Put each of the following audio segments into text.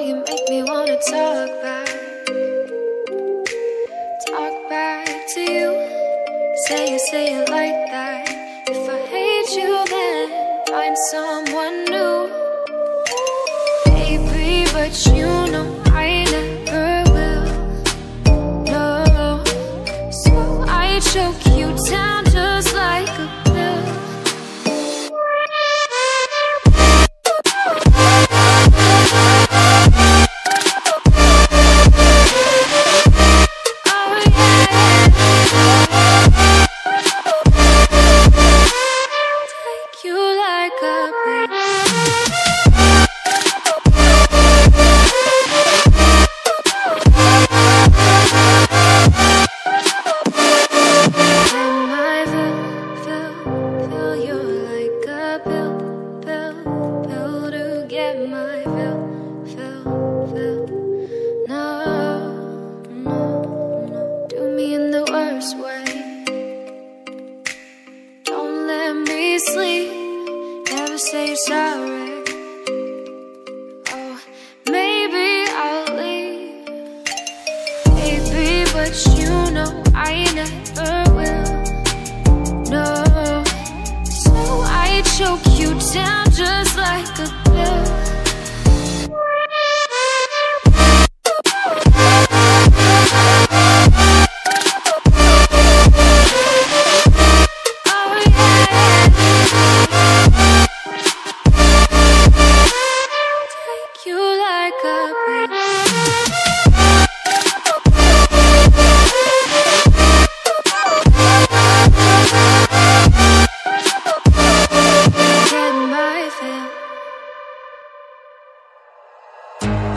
you make me wanna talk back to you. Say it like that. If I hate you, then find someone new. Baby, but you know I never will. No, so I choke you down just like a pill.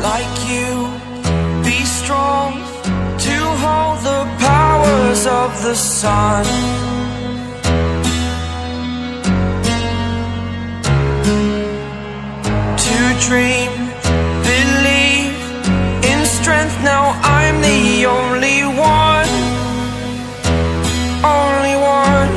Like you, be strong to hold the powers of the sun. To dream, believe in strength. Now I'm the only one, only one.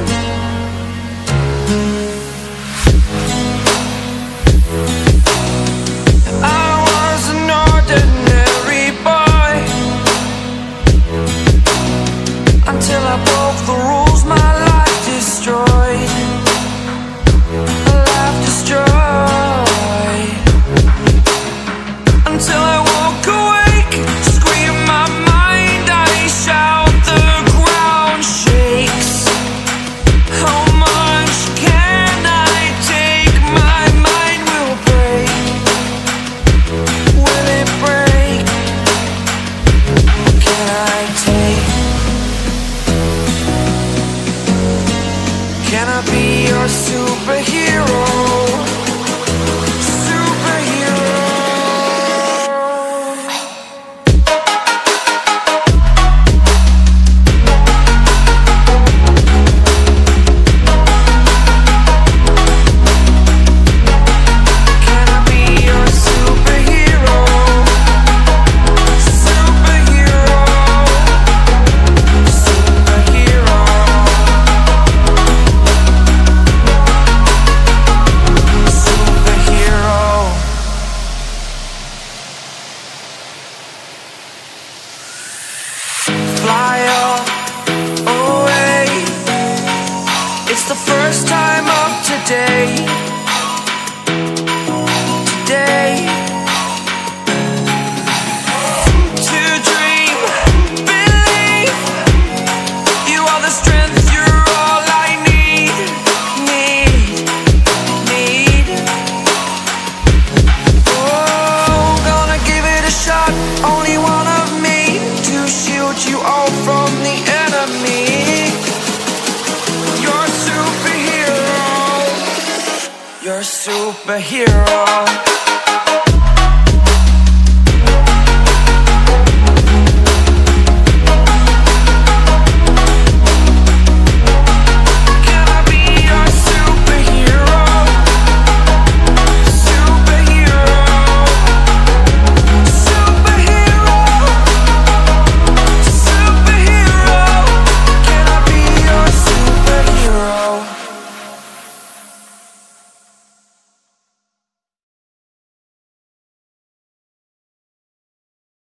Until I broke the rules, my life destroyed. Life destroyed. Until I woke awake, scream my mind, I shout, the ground shakes. How much can I take? My mind will break. Will it break? Can I take? Can I be your superhero? Superhero. Can I be your superhero? Superhero. Superhero. Fly up away. It's the first time of today. Today. To dream, believe. You are the strength, you're all I need. Need. Oh, gonna give it a shot. Only one of me to shield you all from the enemy. You're a superhero. You're a superhero.